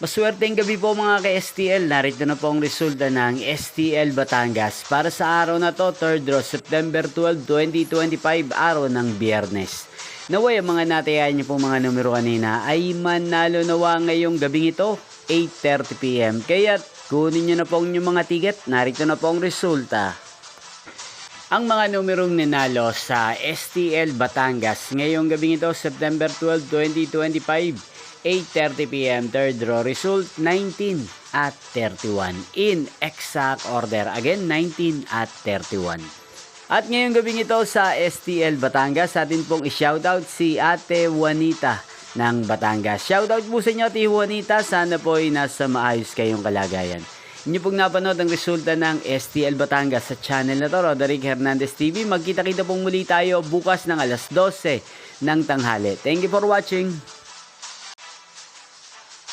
Maswerteng gabi po mga ka-STL. Narito na po ang resulta ng STL Batangas para sa araw na to, 3rd draw, September 12, 2025, araw ng Biyernes. Naway ang mga natayan niyo po mga numero kanina ay manalo nawa ngayong gabing ito, 8:30 PM. Kaya kunin niyo na po ang inyong mga ticket. Narito na po ang resulta. Ang mga numerong nanalo sa STL Batangas ngayong gabing ito, September 12, 2025, 8:30 PM, third draw result 19 at 31 in exact order. Again, 19 at 31. At ngayong gabing ito sa STL Batangas, atin pong i-shoutout si Ate Juanita ng Batangas. Shoutout po sa inyo, Ate Juanita. Sana po ay nasa maayos kayong kalagayan. Inyo pong napanood ang resulta ng STL Batangas sa channel na to, Roderick Hernandez TV. Magkita-kita pong muli tayo bukas ng alas 12 ng tanghali. Thank you for watching.